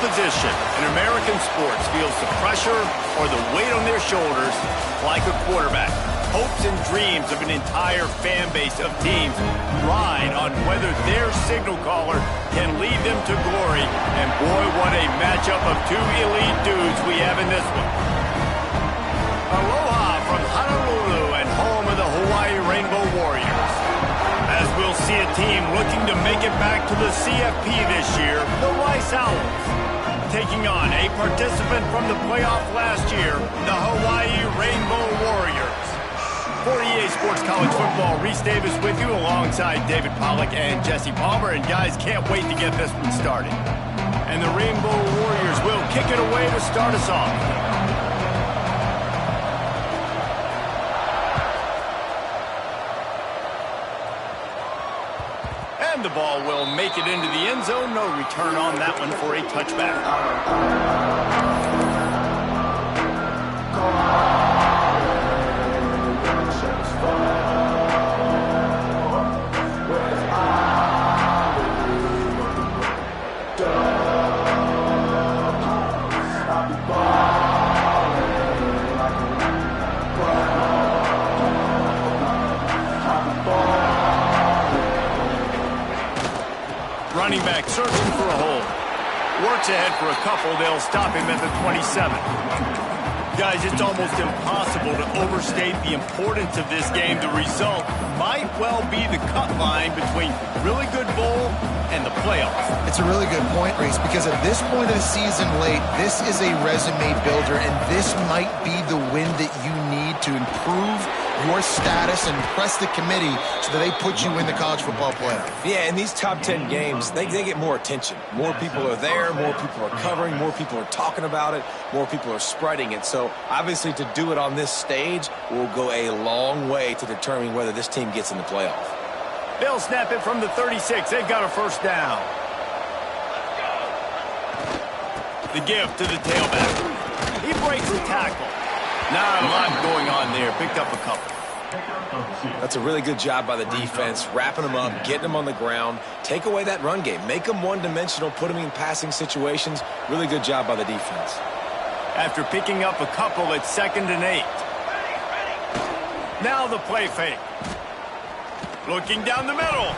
position in American sports feels the pressure or the weight on their shoulders like a quarterback. Hopes and dreams of an entire fan base of teams ride on whether their signal caller can lead them to glory. And boy, what a matchup of two elite dudes we have in this one. Aloha from Honolulu and home of the Hawaii Rainbow Warriors. As we'll see a team looking to make it back to the CFP this year, the Rice Owls. Taking on a participant from the playoff last year, the Hawaii Rainbow Warriors. For EA Sports College Football, Reese Davis with you alongside David Pollack and Jesse Palmer. And guys, can't wait to get this one started. And the Rainbow Warriors will kick it away to start us off. And the ball will make it into the end zone. No return on that one for a touchback. Running back searching for a hole. Works ahead for a couple. They'll stop him at the 27. Guys, it's almost impossible to overstate the importance of this game. The result might well be the cut line between really good bowl and the playoffs. It's a really good point, Reese, because at this point of the season late, this is a resume builder, and this might be the win that you need to improve your status and impress the committee so that they put you in the college football playoff. Yeah, in these top 10 games, they get more attention. More people are there, more people are covering, more people are talking about it, more people are spreading it. So obviously to do it on this stage will go a long way to determining whether this team gets in the playoff. They'll snap it from the 36. They've got a first down. The give to the tailback. He breaks the tackle. Not a lot going on there. Picked up a couple. That's a really good job by the defense, wrapping them up, getting them on the ground. Take away that run game. Make them one-dimensional, put them in passing situations. Really good job by the defense. After picking up a couple, it's 2nd and 8. Now the play fake. Looking down the middle.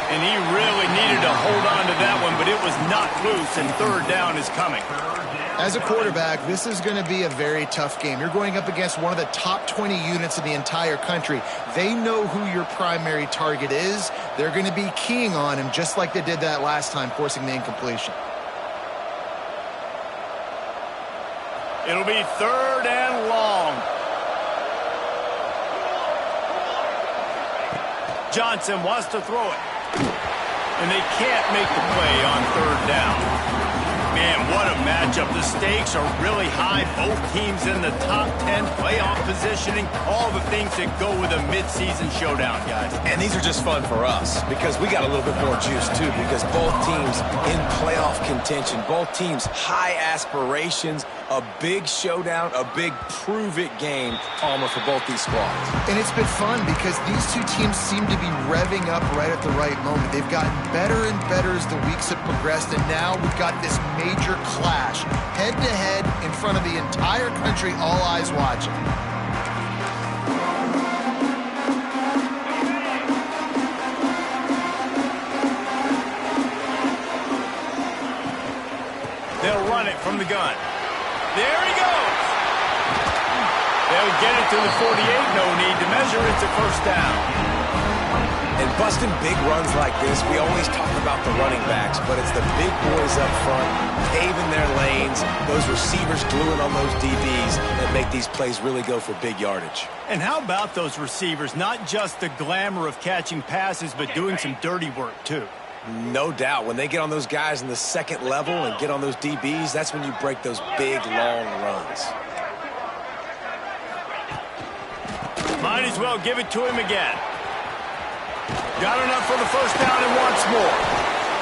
And he really needed to hold on to that one, but it was knocked loose, and 3rd down is coming. As a quarterback, this is going to be a very tough game. You're going up against one of the top 20 units in the entire country. They know who your primary target is. They're going to be keying on him just like they did that last time, forcing the incompletion. It'll be 3rd and long. Johnson wants to throw it. And they can't make the play on 3rd down. Man, what a matchup. The stakes are really high. Both teams in the top 10 playoff positioning. All the things that go with a midseason showdown, guys. And these are just fun for us because we got a little bit more juice, too, because both teams in playoff contention, both teams high aspirations, a big showdown, a big prove-it game, Palmer, for both these squads. And it's been fun because these two teams seem to be revving up right at the right moment. They've gotten better and better as the weeks have progressed, and now we've got this major clash, head-to-head in front of the entire country, all eyes watching. They'll run it from the gun. There he goes. They'll get it to the 48. No need to measure. It's a first down. And busting big runs like this, we always talk about the running backs, but it's the big boys up front, paving their lanes, those receivers gluing on those DBs that make these plays really go for big yardage. And how about those receivers? Not just the glamour of catching passes, but doing some dirty work, too. No doubt. When they get on those guys in the second level and get on those DBs, that's when you break those big, long runs. Might as well give it to him again. Got enough for the first down and once more.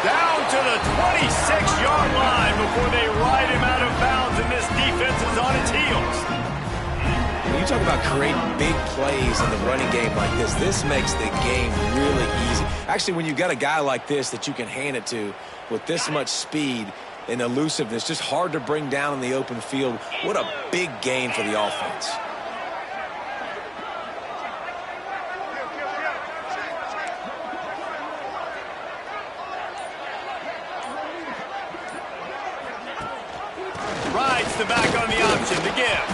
Down to the 26-yard line before they ride him out of bounds, and this defense is on its heels. When you talk about creating big plays in the running game like this makes the game really easy. Actually, when you've got a guy like this that you can hand it to with this much speed, and elusiveness, just hard to bring down in the open field. What a big gain for the offense. Rides the back on the option to give.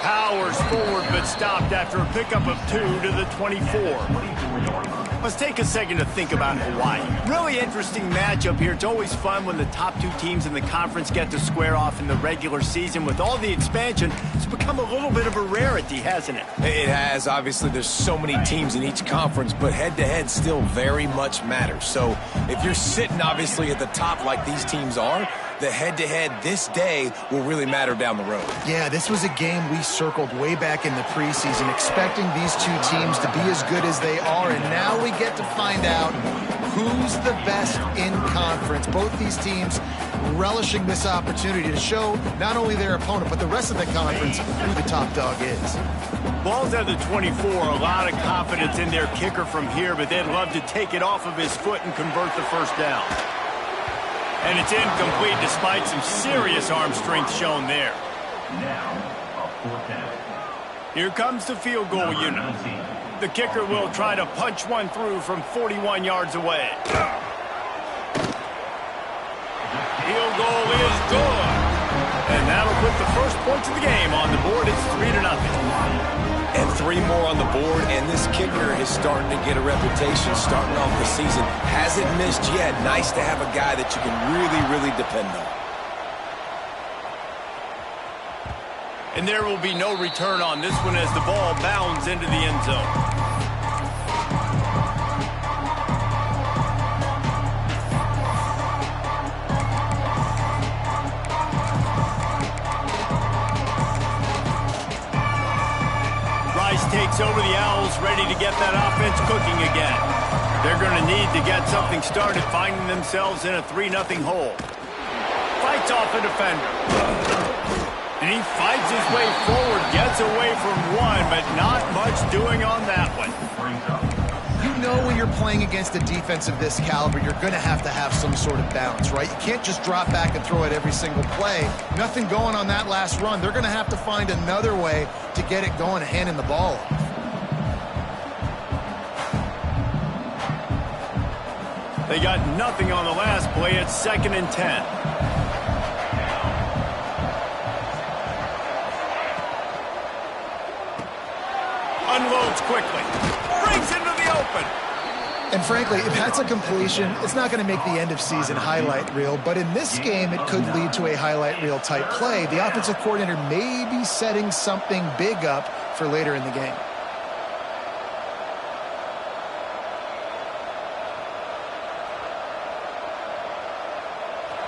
Powers forward, but stopped after a pickup of 2 to the 24. Let's take a second to think about Hawaii. Really interesting matchup here. It's always fun when the top 2 teams in the conference get to square off in the regular season. With all the expansion, it's become a little bit of a rarity, hasn't it? It has. Obviously, there's so many teams in each conference, but head-to-head still very much matters. So if you're sitting, obviously, at the top like these teams are, the head-to-head this day will really matter down the road. Yeah, this was a game we circled way back in the preseason, expecting these 2 teams to be as good as they are, and now we get to find out who's the best in conference. Both these teams relishing this opportunity to show not only their opponent, but the rest of the conference who the top dog is. Ball's at the 24, a lot of confidence in their kicker from here, but they'd love to take it off of his foot and convert the first down. And it's incomplete despite some serious arm strength shown there. Here comes the field goal unit. The kicker will try to punch one through from 41 yards away. Field goal is good. And that'll put the first points of the game on the board. It's 3-0. And 3 more on the board, and this kicker is starting to get a reputation starting off the season. Hasn't missed yet. Nice to have a guy that you can really depend on. And there will be no return on this one as the ball bounds into the end zone. Takes over the Owls, ready to get that offense cooking again. They're going to need to get something started, finding themselves in a 3-0 hole. Fights off a defender. And he fights his way forward, gets away from one, but not much doing on that one. You know when you're playing against a defense of this caliber, you're going to have some sort of balance, right? You can't just drop back and throw it every single play. Nothing going on that last run. They're going to have to find another way to get it going, handing the ball off. They got nothing on the last play. It's 2nd and 10. Unloads quickly. Brings into the open. And frankly, if that's a completion, it's not going to make the end-of-season highlight reel. But in this game, it could lead to a highlight reel type play. The offensive coordinator may be setting something big up for later in the game.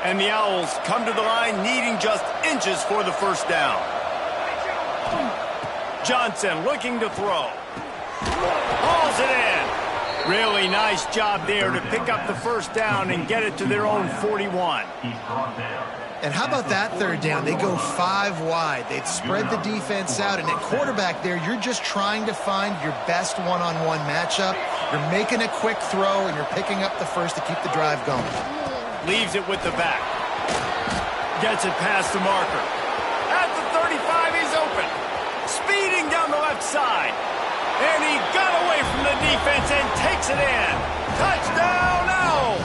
And the Owls come to the line needing just inches for the first down. Johnson looking to throw. Hauls it in. Really nice job there to pick up the first down and get it to their own 41. And how about that 3rd down? They go 5 wide. They'd spread the defense out. And at quarterback there, you're just trying to find your best one-on-one matchup. You're making a quick throw, and you're picking up the first to keep the drive going. Leaves it with the back. Gets it past the marker. At the 35, he's open. Speeding down the left side. And he got away from the defense and takes it in. Touchdown, Owls!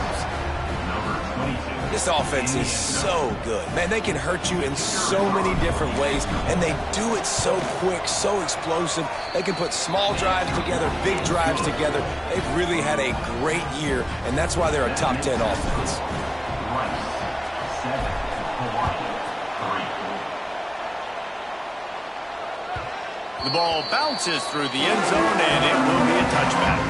This offense is so good. Man, they can hurt you in so many different ways, and they do it so quick, so explosive. They can put small drives together, big drives together. They've really had a great year, and that's why they're a top 10 offense. The ball bounces through the end zone, and it will be a touchback.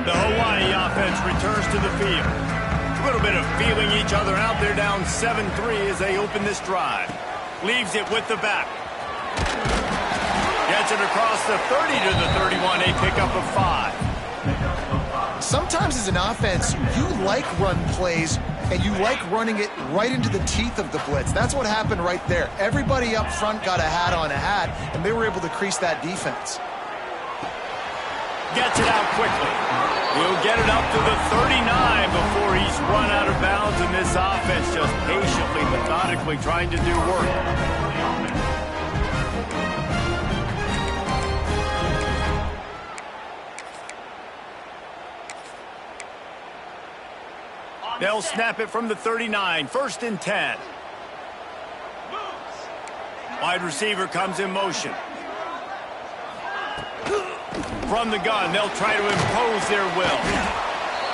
The Hawaii offense returns to the field. A little bit of feeling each other out. They're down 7-3 as they open this drive. Leaves it with the back. Gets it across the 30 to the 31, a pickup of 5. sometimes as an offense, you like run plays, and you like running it right into the teeth of the blitz. That's what happened right there. Everybody up front got a hat on a hat, and they were able to crease that defense. Gets it out quickly. He'll get it up to the 39 before he's run out of bounds, and this offense just patiently, methodically trying to do work. They'll snap it from the 39, 1st and 10. Wide receiver comes in motion. From the gun, they'll try to impose their will.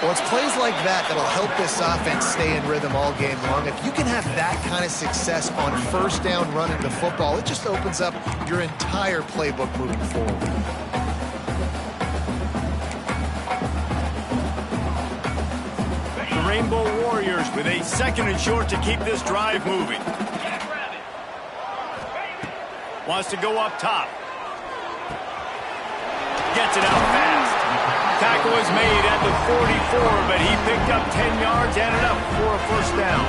Well, it's plays like that that'll help this offense stay in rhythm all game long. If you can have that kind of success on 1st down running the football, it just opens up your entire playbook moving forward. The Rainbow Warriors with a 2nd and short to keep this drive moving. Wants to go up top. Gets it out fast. Tackle is made at the 44, but he picked up 10 yards and enough for a 1st down.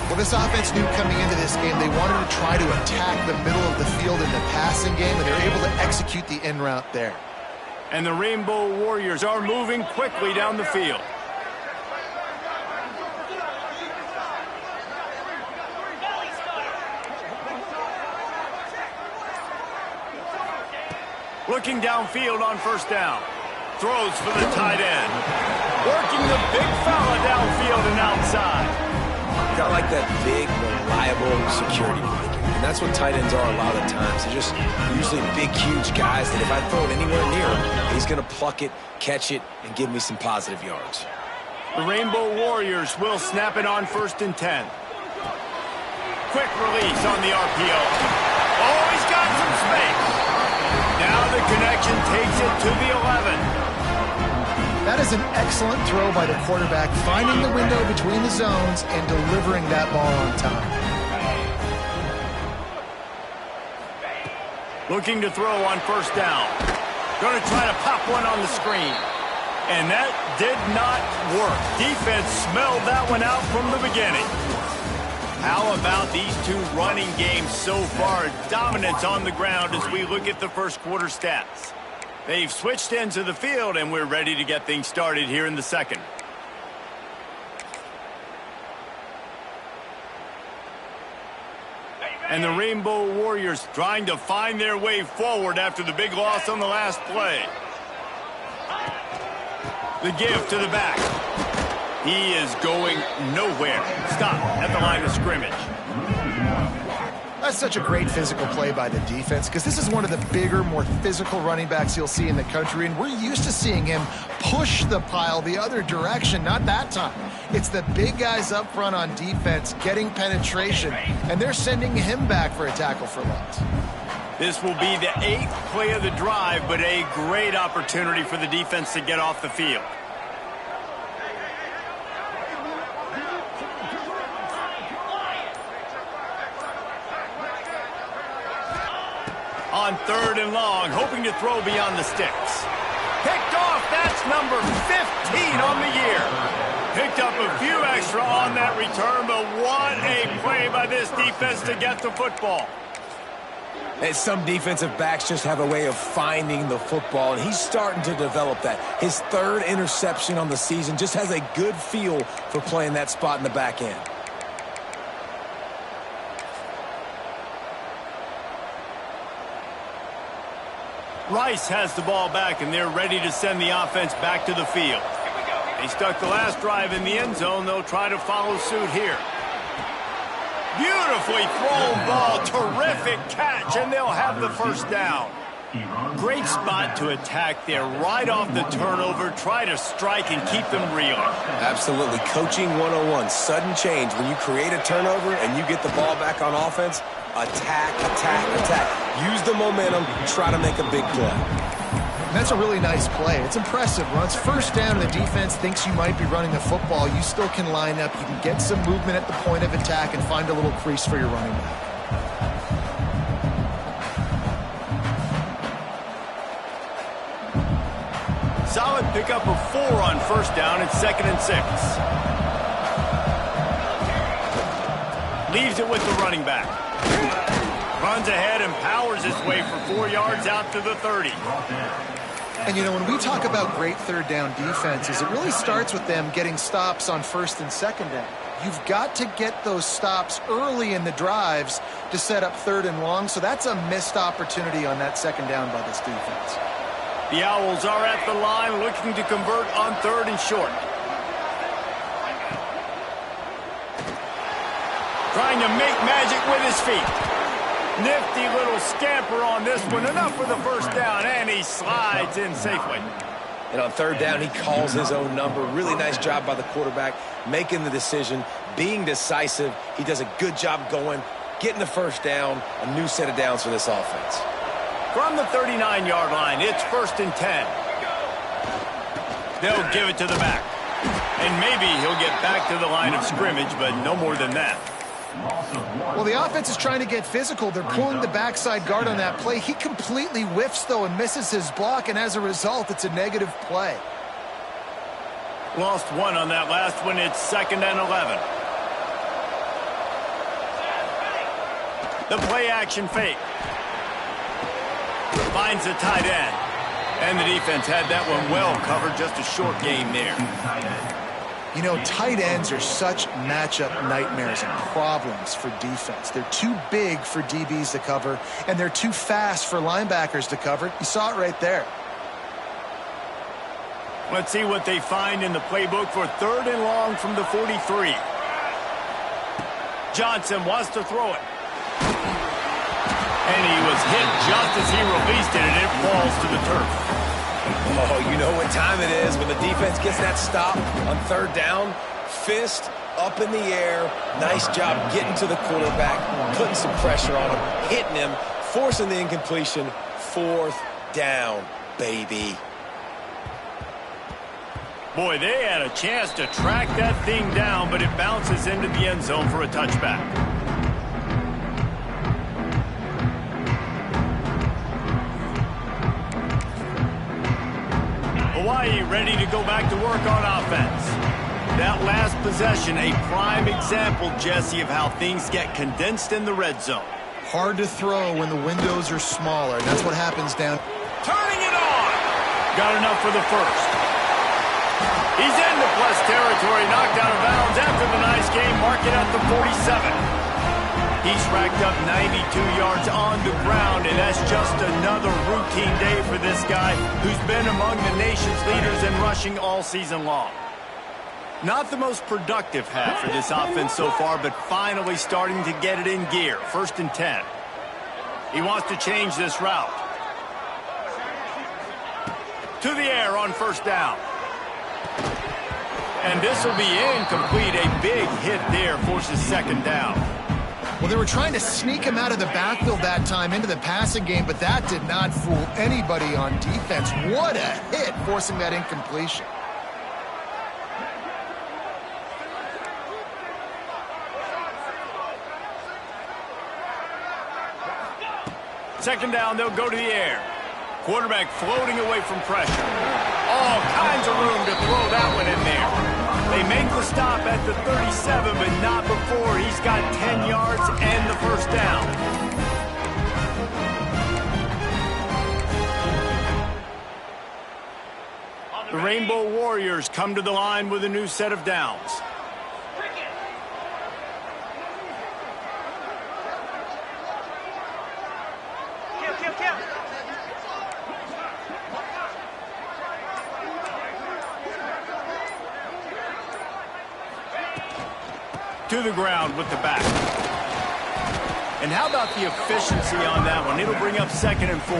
Well, this offense knew coming into this game they wanted to try to attack the middle of the field in the passing game, and they're able to execute the in route there. And the Rainbow Warriors are moving quickly down the field. Looking downfield on 1st down. Throws for the tight end. Working the big fella downfield and outside. Got like that big, reliable security blanket. And that's what tight ends are a lot of times. They're just usually big, huge guys that if I throw it anywhere near him, he's going to pluck it, catch it, and give me some positive yards. The Rainbow Warriors will snap it on 1st and 10. Quick release on the RPO. Oh, he's got some space. Now the connection takes it to the 11. That is an excellent throw by the quarterback, finding the window between the zones and delivering that ball on time. Looking to throw on 1st down. Going to try to pop one on the screen. And that did not work. Defense smelled that one out from the beginning. How about these two running games so far? Dominance on the ground as we look at the 1st quarter stats. They've switched into the field, and we're ready to get things started here in the 2nd. And the Rainbow Warriors trying to find their way forward after the big loss on the last play. The give to the back. He is going nowhere. Stop at the line of scrimmage. That's such a great physical play by the defense because this is one of the bigger, more physical running backs you'll see in the country, and we're used to seeing him push the pile the other direction. Not that time. It's the big guys up front on defense getting penetration, and they're sending him back for a tackle for loss. This will be the 8th play of the drive, but a great opportunity for the defense to get off the field. On 3rd and long, hoping to throw beyond the sticks. Picked off, that's number 15 on the year. Picked up a few extra on that return, but what a play by this defense to get the football. And some defensive backs just have a way of finding the football, and he's starting to develop that. His 3rd interception on the season just has a good feel for playing that spot in the back end. Rice has the ball back, and they're ready to send the offense back to the field. They stuck the last drive in the end zone. They'll try to follow suit here. Beautifully thrown ball. Terrific catch, and they'll have the 1st down. Great spot to attack there right off the turnover. Try to strike and keep them reeling. Absolutely. Coaching 101. Sudden change. When you create a turnover and you get the ball back on offense, attack, attack, attack. Use the momentum. Try to make a big play. That's a really nice play. It's impressive. Once 1st down and the defense thinks you might be running the football, you still can line up. You can get some movement at the point of attack and find a little crease for your running back. Solid solid pickup of 4 on first down and 2nd and 6. Leaves it with the running back. Runs ahead and powers his way for 4 yards out to the 30. And, you know, when we talk about great third down defenses, it really starts with them getting stops on 1st and 2nd down. You've got to get those stops early in the drives to set up 3rd and long, so that's a missed opportunity on that 2nd down by this defense. The Owls are at the line looking to convert on 3rd and short. Trying to make magic with his feet. Nifty little scamper on this one. Enough for the first down, and he slides in safely. And on 3rd down, he calls his own number. Really nice job by the quarterback, making the decision, being decisive. He does a good job going, getting the first down, a new set of downs for this offense. From the 39-yard line, it's 1st and 10. They'll give it to the back. And maybe he'll get back to the line of scrimmage, but no more than that. Well, the offense is trying to get physical. They're pulling the backside guard on that play. He completely whiffs, though, and misses his block, and as a result, it's a negative play. Lost 1 on that last one. It's 2nd and 11. The play-action fake. Finds the tight end. And the defense had that one well covered. Just a short game there. You know, tight ends are such matchup nightmares and problems for defense. They're too big for DBs to cover, and they're too fast for linebackers to cover. You saw it right there. Let's see what they find in the playbook for 3rd and long from the 43. Johnson wants to throw it. And he was hit just as he released it, and it falls to the turf. Oh, you know what time it is when the defense gets that stop on 3rd down. Fist up in the air. Nice job getting to the quarterback, putting some pressure on him, hitting him, forcing the incompletion. 4th down, baby. Boy, they had a chance to track that thing down, but it bounces into the end zone for a touchback. Hawaii ready to go back to work on offense. That last possession, a prime example, Jesse, of how things get condensed in the red zone. Hard to throw when the windows are smaller. That's what happens down. Turning it on. Got enough for the first. He's into plus territory, knocked out of bounds after the nice game, mark it at the 47. He's racked up 92 yards on the ground, and that's just another routine day for this guy who's been among the nation's leaders in rushing all season long. Not the most productive half for this offense so far, but finally starting to get it in gear. 1st and 10. He wants to change this route. To the air on 1st down. And this will be incomplete. A big hit there forces 2nd down. Well, they were trying to sneak him out of the backfield that time into the passing game, but that did not fool anybody on defense. What a hit, forcing that incompletion. Second down, they'll go to the air. Quarterback floating away from pressure. All kinds of room to throw that one in there. They make the stop at the 37, but not before he's got 10 yards and the first down. The Rainbow Warriors come to the line with a new set of downs. To the ground with the back. And how about the efficiency on that one? It'll bring up 2nd and 4.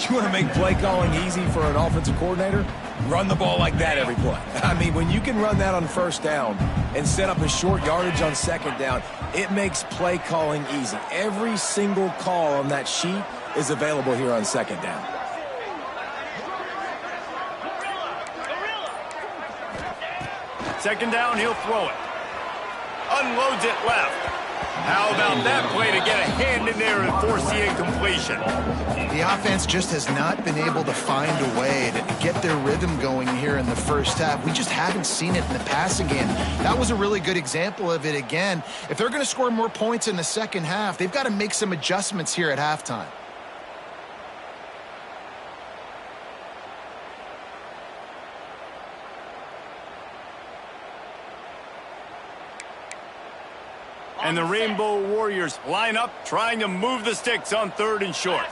You want to make play calling easy for an offensive coordinator? Run the ball like that every play. I mean, when you can run that on 1st down and set up a short yardage on 2nd down, it makes play calling easy. Every single call on that sheet is available here on 2nd down. Second down, he'll throw it. Unloads it left. How about that play to get a hand in there and force the incompletion? The offense just has not been able to find a way to get their rhythm going here in the first half. We just haven't seen it in the passing game. That was a really good example of it again. If they're going to score more points in the second half, they've got to make some adjustments here at halftime. And the Rainbow Warriors line up, trying to move the sticks on 3rd and short.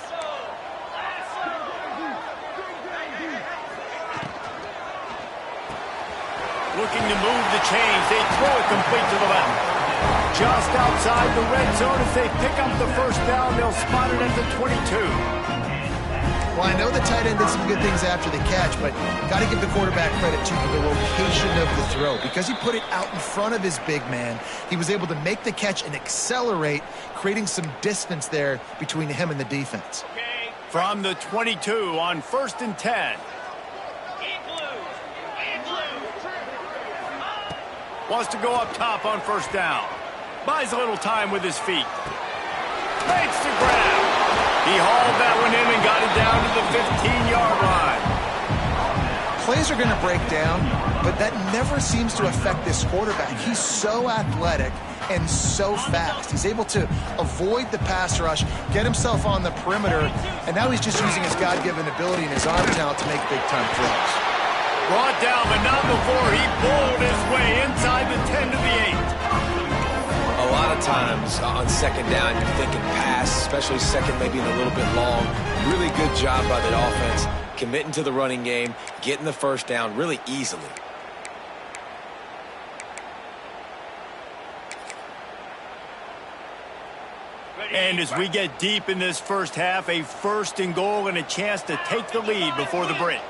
Looking to move the chains. They throw it complete to the left. Just outside the red zone as they pick up the first down. They'll spot it at the 22. Well, I know the tight end did some good things after the catch, but got to give the quarterback credit to the location of the throw. Because he put it out in front of his big man, he was able to make the catch and accelerate, creating some distance there between him and the defense. From the 22 on 1st and 10. Wants to go up top on 1st down. Buys a little time with his feet. Makes the grab. He hauled that one in and got it down to the 15-yard line. Plays are going to break down, but that never seems to affect this quarterback. He's so athletic and so fast. He's able to avoid the pass rush, get himself on the perimeter, and now he's just using his God-given ability and his arm talent to make big-time throws. Brought down, but not before he bowled his way inside the 10 to the 8. A lot of times on 2nd down, you're thinking pass, especially 2nd, maybe a little bit long. Really good job by the offense, committing to the running game, getting the 1st down really easily. And as we get deep in this first half, a 1st and goal and a chance to take the lead before the break.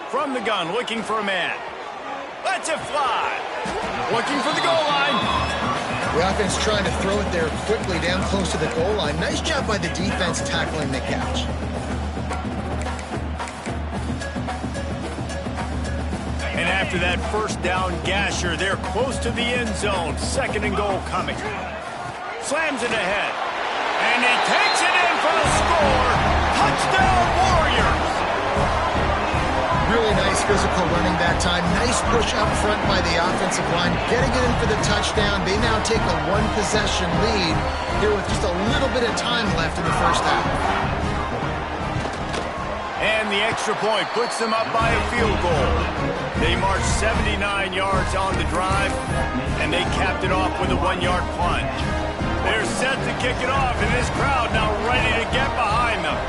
From the gun, looking for a man. Lets it fly. Looking for the goal line. The offense trying to throw it there quickly down close to the goal line. Nice job by the defense tackling the catch. And after that 1st down gasher, they're close to the end zone. 2nd and goal coming. Slams it ahead. And he takes it in for the score. Touchdown, Warriors. Really nice physical running that time. Nice push up front by the offensive line. Getting it in for the touchdown. They now take a 1-possession lead here with just a little bit of time left in the first half. And the extra point puts them up by a field goal. They marched 79 yards on the drive, and they capped it off with a 1-yard plunge. They're set to kick it off, and this crowd now ready to get behind them.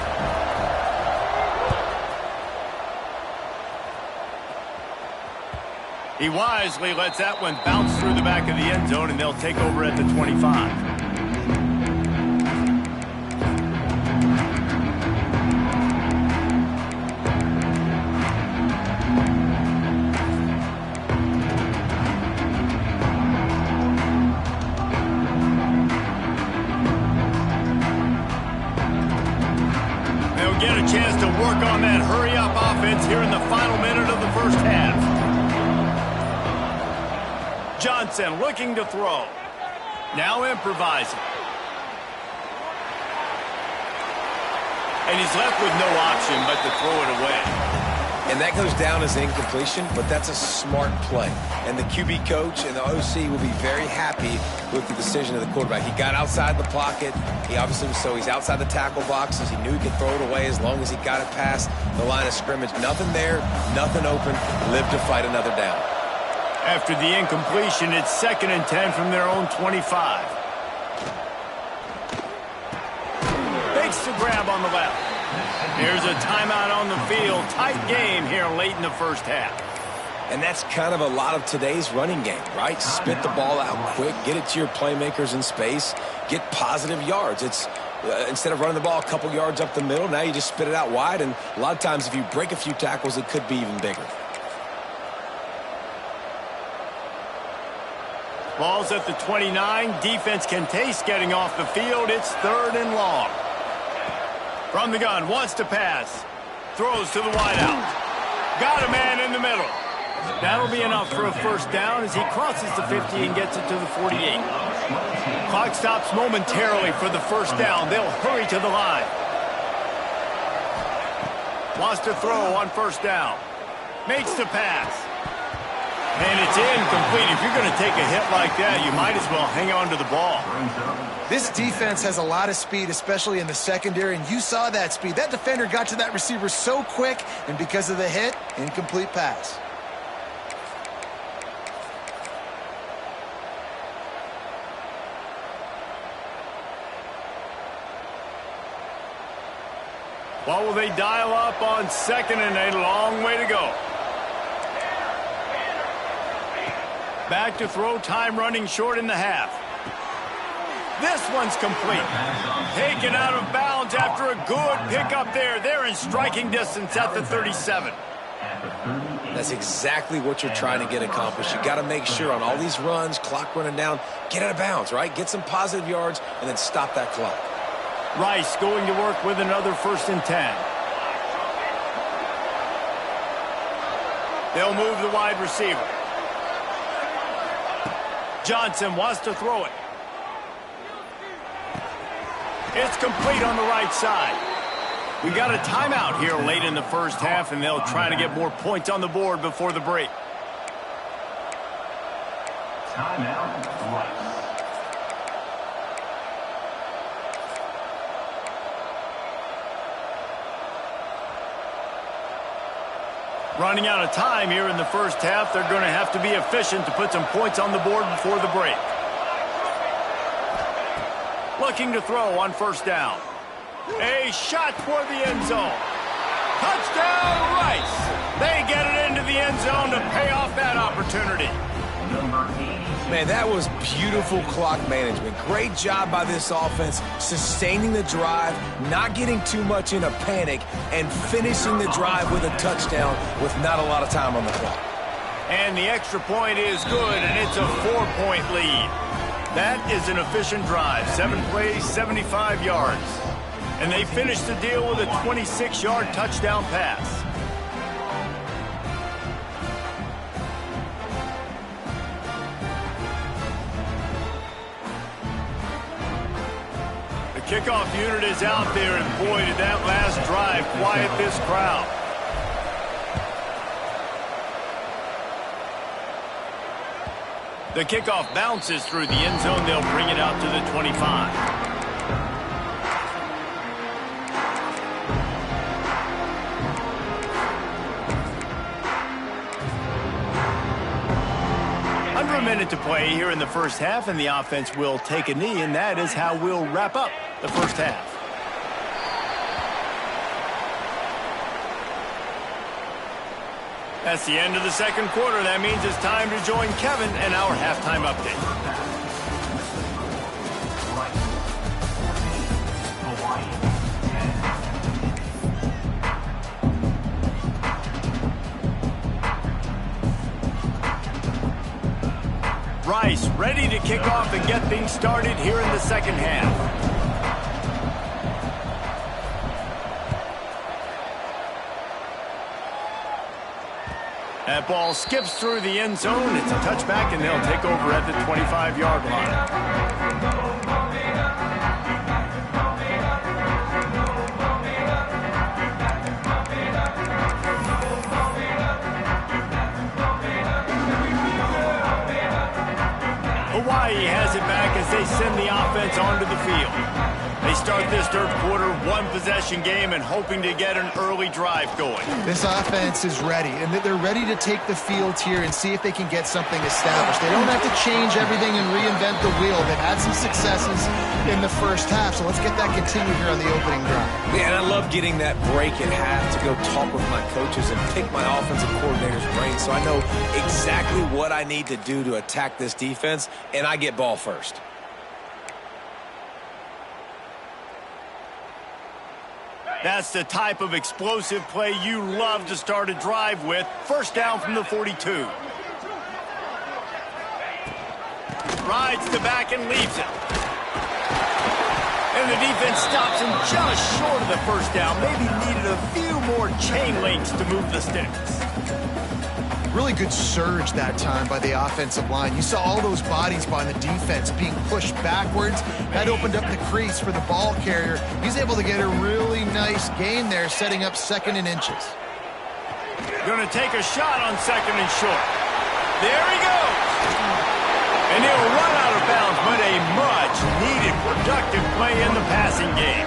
He wisely lets that one bounce through the back of the end zone, and they'll take over at the 25. They'll get a chance to work on that hurry-up offense here in the final minute of the first half. Johnson looking to throw. Now improvising. And he's left with no option but to throw it away. And that goes down as incompletion, but that's a smart play. And the QB coach and the OC will be very happy with the decision of the quarterback. He got outside the pocket. He obviously was he's outside the tackle boxes. He knew he could throw it away as long as he got it past the line of scrimmage. Nothing there, nothing open. Live to fight another down. After the incompletion, it's 2nd and 10 from their own 25. Makes the grab on the left. There's a timeout on the field. Tight game here late in the first half. And that's kind of a lot of today's running game, right? Spit the ball out quick, get it to your playmakers in space, get positive yards. It's instead of running the ball a couple yards up the middle, now you just spit it out wide, and a lot of times if you break a few tackles, it could be even bigger. Ball's at the 29. Defense can taste getting off the field. It's 3rd and long. From the gun, wants to pass. Throws to the wideout. Got a man in the middle. That'll be enough for a first down as he crosses the 50 and gets it to the 48. Clock stops momentarily for the first down. They'll hurry to the line. Wants to throw on first down. Makes the pass. And it's incomplete. If you're going to take a hit like that, you might as well hang on to the ball. This defense has a lot of speed, especially in the secondary, and you saw that speed. That defender got to that receiver so quick, and because of the hit, incomplete pass. What will they dial up on second and a long way to go? Back to throw, time running short in the half. This one's complete. Taken out of bounds after a good pickup there. They're in striking distance at the 37. That's exactly what you're trying to get accomplished. You got to make sure on all these runs, clock running down, get out of bounds, right? Get some positive yards and then stop that clock. Rice going to work with another 1st and 10. They'll move the wide receiver. Johnson wants to throw it. It's complete on the right side. We got a timeout here late in the first half, and they'll try to get more points on the board before the break. Timeout, Rice. Running out of time here in the first half. They're going to have to be efficient to put some points on the board before the break. Looking to throw on first down. A shot toward the end zone. Touchdown, Rice. They get it into the end zone to pay off that opportunity. Man, that was beautiful clock management. Great job by this offense, sustaining the drive, not getting too much in a panic, and finishing the drive with a touchdown with not a lot of time on the clock. And the extra point is good, and it's a 4-point lead. That is an efficient drive. 7 plays, 75 yards. And they finish the deal with a 26-yard touchdown pass. The kickoff unit is out there, and boy, did that last drive quiet this crowd. The kickoff bounces through the end zone. They'll bring it out to the 25. Under a minute to play here in the first half, and the offense will take a knee, and that is how we'll wrap up the first half. That's the end of the second quarter. That means it's time to join Kevin and our halftime update. Rice ready to kick off and get things started here in the second half. That ball skips through the end zone. It's a touchback, and they'll take over at the 25-yard line. Hawaii has it back as they send the offense onto the field. They start this third quarter, one-possession game, and hoping to get an early drive going. This offense is ready, and they're ready to take the field here and see if they can get something established. They don't have to change everything and reinvent the wheel. They've had some successes in the first half, so let's get that continued here on the opening drive. Yeah, and I love getting that break at half to go talk with my coaches and pick my offensive coordinator's brain so I know exactly what I need to do to attack this defense, and I get ball first. That's the type of explosive play you love to start a drive with. First down from the 42. Rides the back and leaves it. And the defense stops him just short of the first down. Maybe needed a few more chain links to move the sticks. Really good surge that time by the offensive line. You saw all those bodies by the defense being pushed backwards. That opened up the crease for the ball carrier. He's able to get a really nice gain there, setting up 2nd and inches. Going to take a shot on 2nd and short. There he goes. And he'll run out of bounds, but a much-needed productive play in the passing game.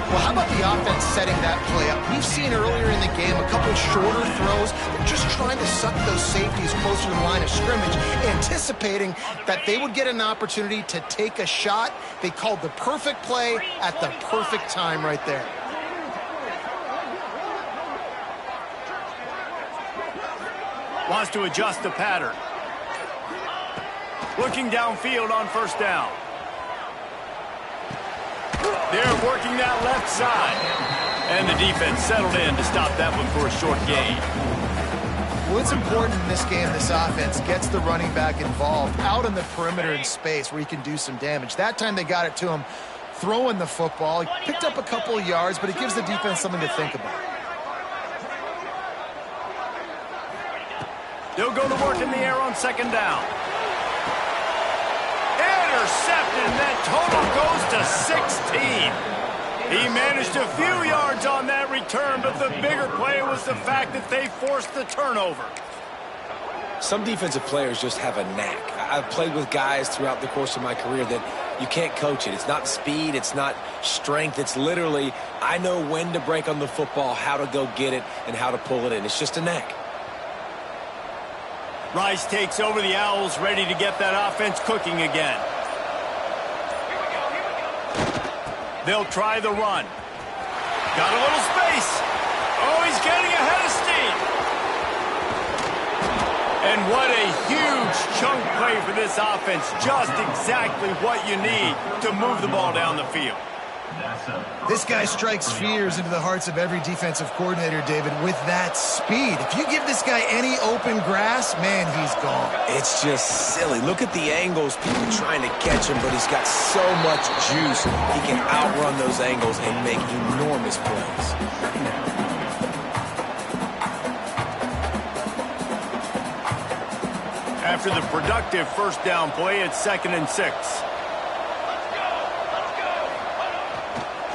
Well, how about the offense setting that play up? We've seen earlier in the game a couple shorter throws. They're just trying to suck those safeties closer to the line of scrimmage, anticipating that they would get an opportunity to take a shot. They called the perfect play at the perfect time right there. Wants to adjust the pattern. Looking downfield on 1st down. They're working that left side. And the defense settled in to stop that one for a short gain. Well, it's important in this game, this offense gets the running back involved out on the perimeter in space where he can do some damage. That time they got it to him throwing the football. He picked up a couple of yards, but it gives the defense something to think about. They'll go to work in the air on 2nd down. Intercepted, and that total goes to 16. He managed a few yards on that return, but the bigger play was the fact that they forced the turnover. Some defensive players just have a knack. I've played with guys throughout the course of my career that you can't coach it. It's not speed, it's not strength. It's literally, I know when to break on the football, how to go get it, and how to pull it in. It's just a knack. Rice takes over the Owls, ready to get that offense cooking again. They'll try the run. Got a little space. Oh, he's getting ahead of steam. And what a huge chunk play for this offense. Just exactly what you need to move the ball down the field. This guy strikes fears into the hearts of every defensive coordinator, David, with that speed. If you give this guy any open grass, man, he's gone. It's just silly. Look at the angles, people trying to catch him, but he's got so much juice. He can outrun those angles and make enormous plays. After the productive 1st down play, it's 2nd and 6.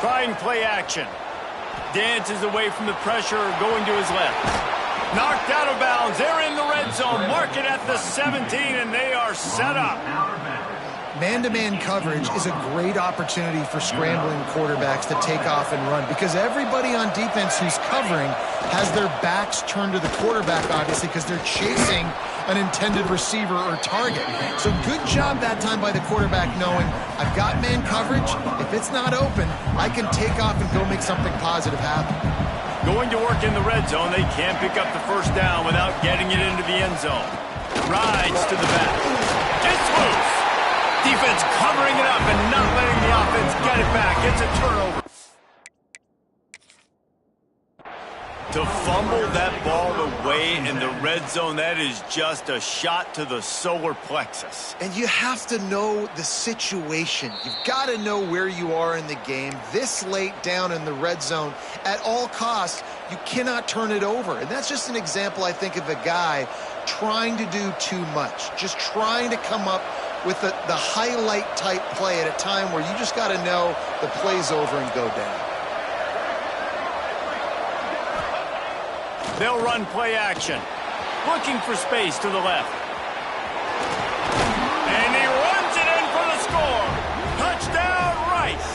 Trying play action. Dances away from the pressure, going to his left. Knocked out of bounds. They're in the red zone. Mark it at the 17, and they are set up. Man-to-man coverage is a great opportunity for scrambling quarterbacks to take off and run because everybody on defense who's covering has their backs turned to the quarterback, obviously, because they're chasing an intended receiver or target. So good job that time by the quarterback knowing I've got man coverage. If it's not open, I can take off and go make something positive happen. Going to work in the red zone, they can't pick up the 1st down without getting it into the end zone. Rides to the back. It's loose. Defense covering it up and not letting the offense get it back. It's a turnover. To fumble that ball away in the red zone, that is just a shot to the solar plexus. And you have to know the situation. You've got to know where you are in the game. This late down in the red zone, at all costs, you cannot turn it over. And that's just an example, I think, of a guy trying to do too much. Just trying to come up with the highlight type play at a time where you just got to know the play's over and go down. They'll run play action. Looking for space to the left. And he runs it in for the score. Touchdown, Rice.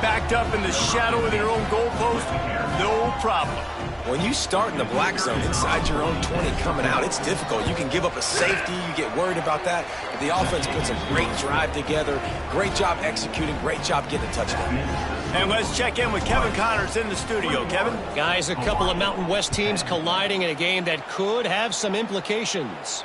Backed up in the shadow of their own goalpost, no problem. When you start in the black zone inside your own 20 coming out, it's difficult. You can give up a safety. You get worried about that. But the offense puts a great drive together. Great job executing. Great job getting a touchdown. And let's check in with Kevin Connors in the studio. Kevin? Guys, a couple of Mountain West teams colliding in a game that could have some implications.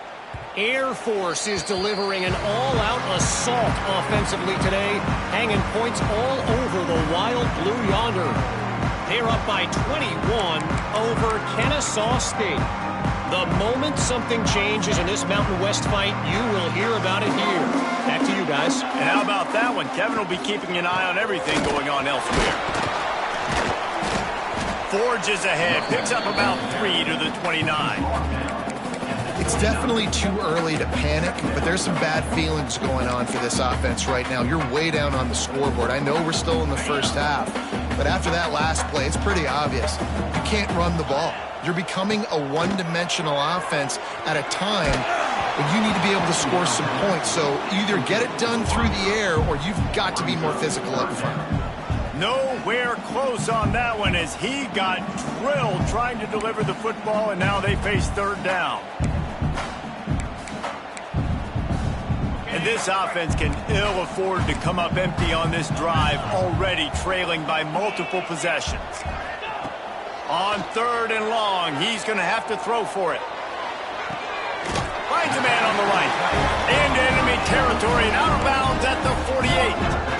Air Force is delivering an all-out assault offensively today, hanging points all over the Wild Blue yonder. They're up by 21 over Kennesaw State. The moment something changes in this Mountain West fight, you will hear about it here. Back to you guys. And how about that one? Kevin will be keeping an eye on everything going on elsewhere. Forges ahead, picks up about 3 to the 29. It's definitely too early to panic, but there's some bad feelings going on for this offense right now. You're way down on the scoreboard. I know we're still in the first half, but after that last play, it's pretty obvious. You can't run the ball. You're becoming a one-dimensional offense at a time when you need to be able to score some points. So either get it done through the air or you've got to be more physical up front. Nowhere close on that one as he got drilled trying to deliver the football, and now they face third down. And this offense can ill afford to come up empty on this drive, already trailing by multiple possessions. On 3rd and long, he's going to have to throw for it. Finds a man on the right. Into enemy territory and out of bounds at the 48.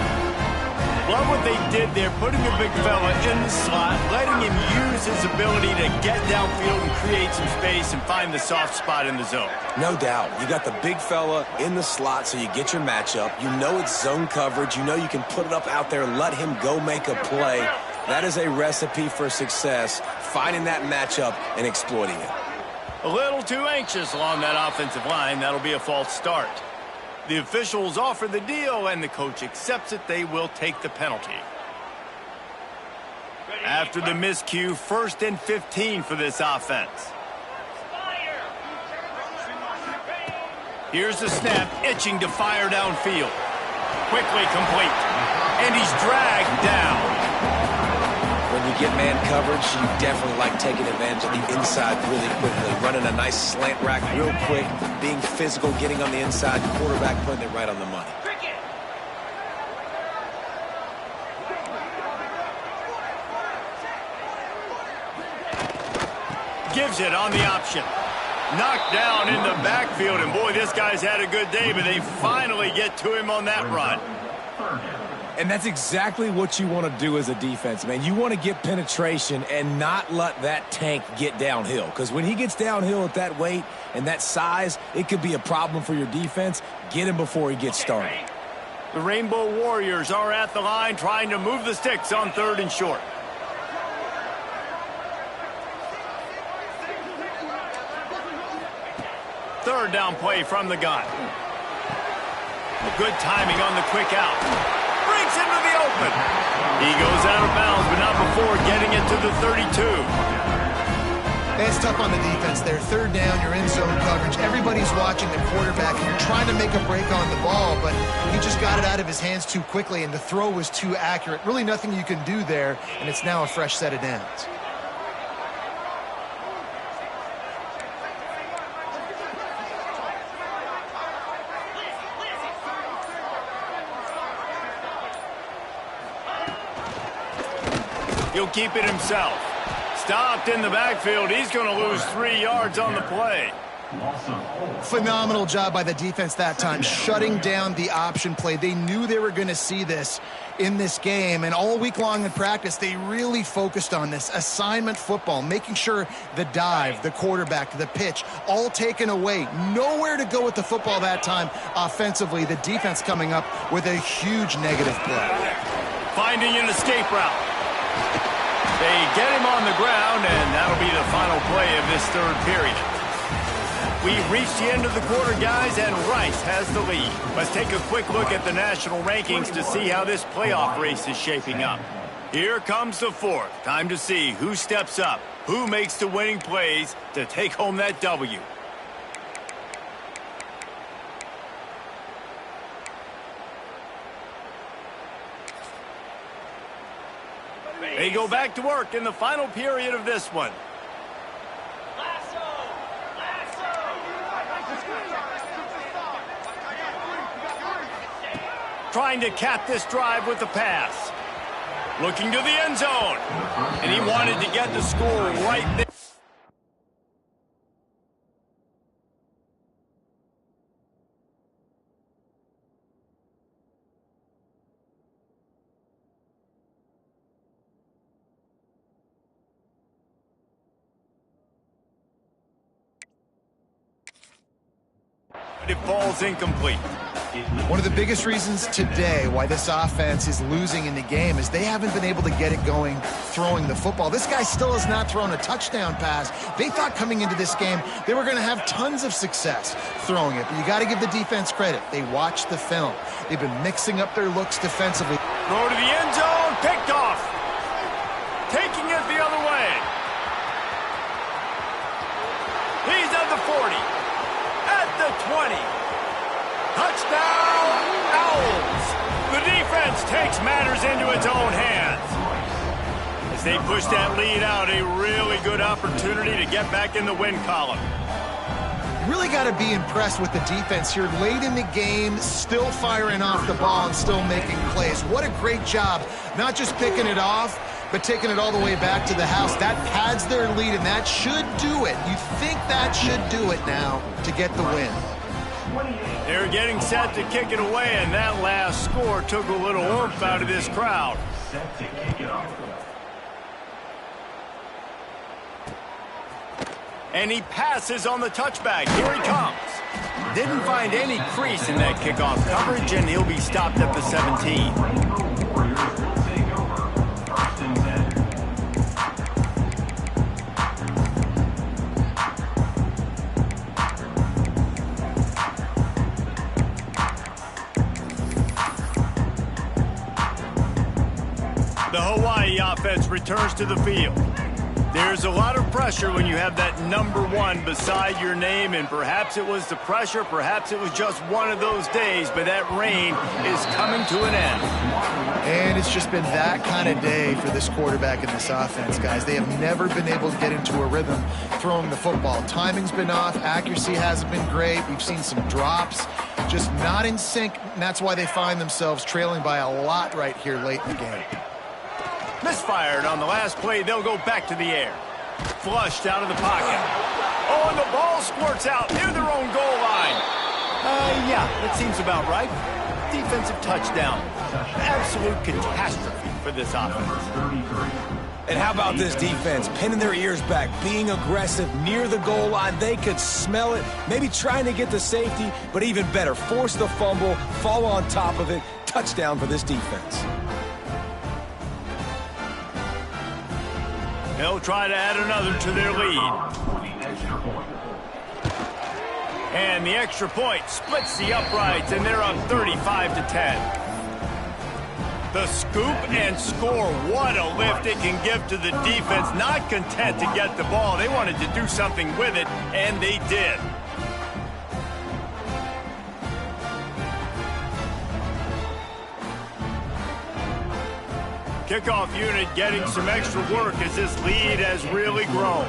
Love what they did there, putting a big fella in the slot, letting him use his ability to get downfield and create some space and find the soft spot in the zone. No doubt. You got the big fella in the slot, so you get your matchup. You know it's zone coverage. You know you can put it up out there, let him go make a play. That is a recipe for success, finding that matchup and exploiting it. A little too anxious along that offensive line. That'll be a false start. The officials offer the deal, and the coach accepts it. They will take the penalty. After the miscue, 1st and 15 for this offense. Here's the snap, itching to fire downfield. Quickly complete. And he's dragged down. When you get man coverage, you definitely like taking advantage of the inside really quickly. Running a nice slant rack real quick, being physical, getting on the inside, quarterback putting it right on the money. Gives it on the option. Knocked down in the backfield, and boy, this guy's had a good day, but they finally get to him on that run. And that's exactly what you want to do as a defense, man. You want to get penetration and not let that tank get downhill. Because when he gets downhill at that weight and that size, it could be a problem for your defense. Get him before he gets started. The Rainbow Warriors are at the line trying to move the sticks on 3rd and short. Third down play from the gun. Good timing on the quick out. Breaks into the open. He goes out of bounds, but not before getting it to the 32. It's tough on the defense there. 3rd down, you're in zone coverage. Everybody's watching the quarterback, and you're trying to make a break on the ball, but he just got it out of his hands too quickly, and the throw was too accurate. Really nothing you can do there, and it's now a fresh set of downs. He'll keep it himself. Stopped in the backfield. He's going to lose 3 yards on the play. Phenomenal job by the defense that time, shutting down the option play. They knew they were going to see this in this game, and all week long in practice, they really focused on this assignment football, making sure the dive, the quarterback, the pitch, all taken away. Nowhere to go with the football that time offensively. The defense coming up with a huge negative play. Finding an escape route. They get him on the ground, and that'll be the final play of this 3rd period. We've reached the end of the quarter, guys, and Rice has the lead. Let's take a quick look at the national rankings to see how this playoff race is shaping up. Here comes the 4th. Time to see who steps up, who makes the winning plays to take home that W. They go back to work in the final period of this one. Trying to cap this drive with the pass. Looking to the end zone. And he wanted to get the score right there. It falls incomplete. One of the biggest reasons today why this offense is losing in the game is they haven't been able to get it going throwing the football. This guy still has not thrown a touchdown pass. They thought coming into this game they were going to have tons of success throwing it, but you got to give the defense credit. They watched the film. They've been mixing up their looks defensively. Throw to the end zone, picked off. Taking it the other way. He's at the 40, at the 20. Touchdown, Owls! The defense takes matters into its own hands. As they push that lead out, a really good opportunity to get back in the win column. You really got to be impressed with the defense here. Late in the game, still firing off the ball and still making plays. What a great job, not just picking it off, but taking it all the way back to the house. That pads their lead, and that should do it. You think that should do it now to get the win. They're getting set to kick it away, and that last score took a little oomph out of this crowd. Set to kick it off. And he passes on the touchback. Here he comes. Didn't find any crease in that kickoff coverage, and he'll be stopped at the 17. Rainbow Warriors will take over. First and 10. The Hawaii offense returns to the field. There's a lot of pressure when you have that #1 beside your name, and perhaps it was the pressure, perhaps it was just one of those days, but that rain is coming to an end. And it's just been that kind of day for this quarterback and this offense, guys. They have never been able to get into a rhythm throwing the football. Timing's been off. Accuracy hasn't been great. We've seen some drops. Just not in sync, and that's why they find themselves trailing by a lot right here late in the game. Misfired on the last play. They'll go back to the air. Flushed out of the pocket. Oh, and the ball squirts out near their own goal line. Yeah, that seems about right. Defensive touchdown. Absolute catastrophe for this offense. 33. And how about this defense? Pinning their ears back, being aggressive near the goal line. They could smell it, maybe trying to get the safety, but even better, force the fumble, fall on top of it. Touchdown for this defense. They'll try to add another to their lead. For the extra point. And the extra point splits the uprights, and they're up 35-10. The scoop and score. What a lift it can give to the defense. Not content to get the ball. They wanted to do something with it, and they did. Kickoff unit getting some extra work as this lead has really grown.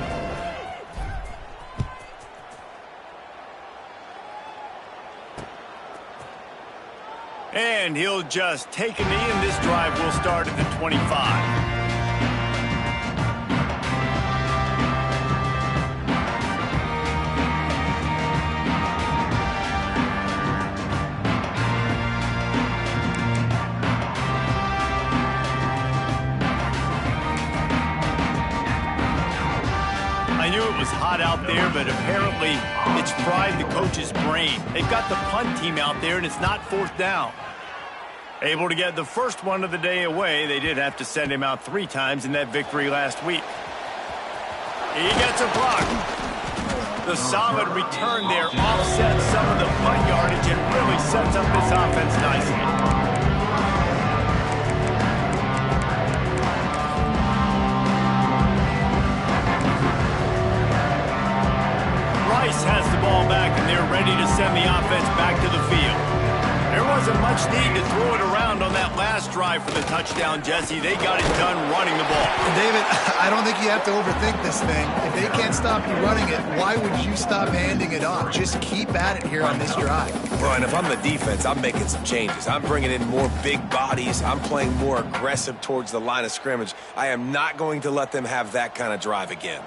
And he'll just take a knee, and this drive will start at the 25. I knew it was hot out there, but apparently it's fried the coach's brain. They've got the punt team out there, and it's not fourth down. Able to get the first one of the day away. They did have to send him out 3 times in that victory last week. He gets a block. The solid return there offsets some of the punt yardage and really sets up this offense nicely. Rice has the ball back, and they're ready to send the offense back to the field. There wasn't much need to throw it around on that last drive for the touchdown, Jesse. They got it done running the ball. David, I don't think you have to overthink this thing. If they can't stop you running it, why would you stop handing it off? Just keep at it here on this drive. Well, and if I'm the defense, I'm making some changes. I'm bringing in more big bodies. I'm playing more aggressive towards the line of scrimmage. I am not going to let them have that kind of drive again.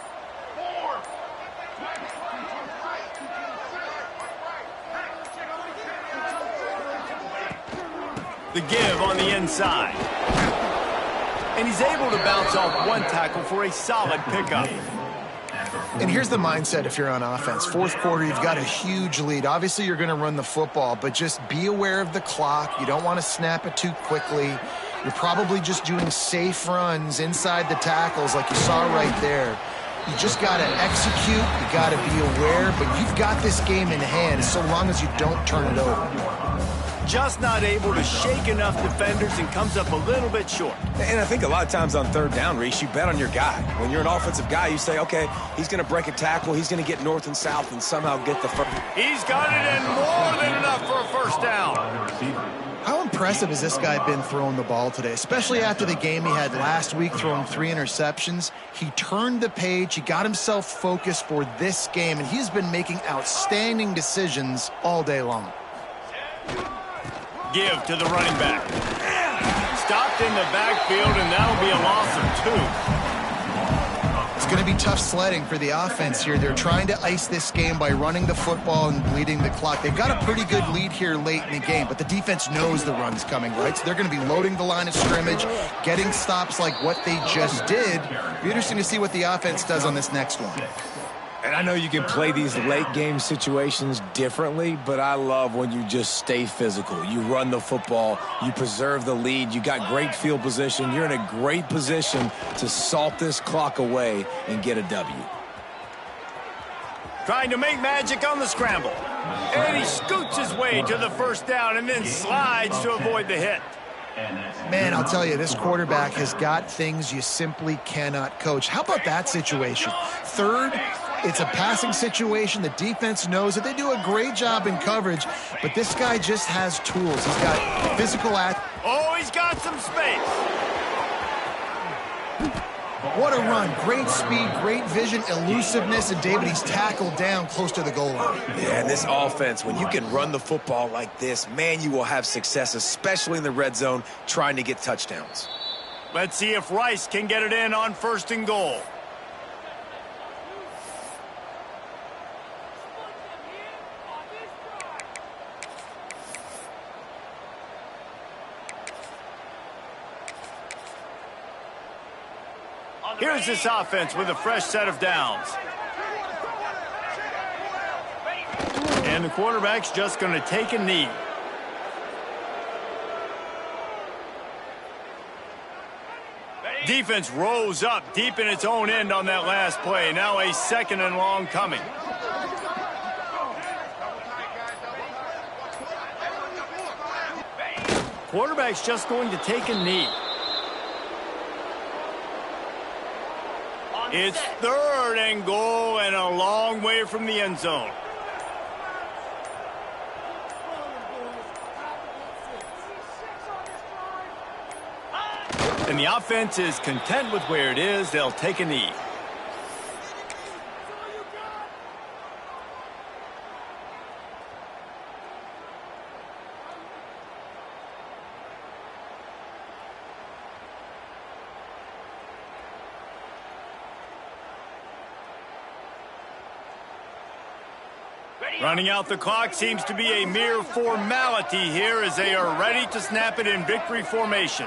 The give on the inside. And he's able to bounce off one tackle for a solid pickup. And here's the mindset if you're on offense. Fourth quarter, you've got a huge lead. Obviously, you're going to run the football, but just be aware of the clock. You don't want to snap it too quickly. You're probably just doing safe runs inside the tackles like you saw right there. You just got to execute. You got to be aware, but you've got this game in hand so long as you don't turn it over. Just not able to shake enough defenders and comes up a little bit short. And I think a lot of times on third down, Reese, you bet on your guy. When you're an offensive guy, you say, okay, he's going to break a tackle, he's going to get north and south and somehow get the first. He's got it and more than enough for a first down. How impressive has this guy been throwing the ball today, especially after the game he had last week throwing 3 interceptions? He turned the page, he got himself focused for this game, and he's been making outstanding decisions all day long. Give to the running back. Stopped in the backfield, and that'll be a loss of 2. It's going to be tough sledding for the offense here. They're trying to ice this game by running the football and bleeding the clock. They've got a pretty good lead here late in the game, but the defense knows the run's coming, right? So they're going to be loading the line of scrimmage, getting stops like what they just did. It'll be interesting to see what the offense does on this next one. And I know you can play these late game situations differently, but I love when you just stay physical. You run the football, you preserve the lead, you got great field position, you're in a great position to salt this clock away and get a W. Trying to make magic on the scramble. And he scoots his way to the first down and then slides to avoid the hit. Man, I'll tell you, this quarterback has got things you simply cannot coach. How about that situation? Third, it's a passing situation. The defense knows it. They do a great job in coverage, but this guy just has tools. He's got physical Oh, he's got some space. What a run. Great speed, great vision, elusiveness, and David, he's tackled down close to the goal line. Yeah, and this offense, when you can run the football like this, man, you will have success, especially in the red zone, trying to get touchdowns. Let's see if Rice can get it in on 1st and goal. Here's this offense with a fresh set of downs. And the quarterback's just going to take a knee. Defense rose up deep in its own end on that last play. Now a 2nd and long coming. Quarterback's just going to take a knee. It's 3rd and goal and a long way from the end zone. And the offense is content with where it is. They'll take a knee. Running out the clock seems to be a mere formality here as they are ready to snap it in victory formation.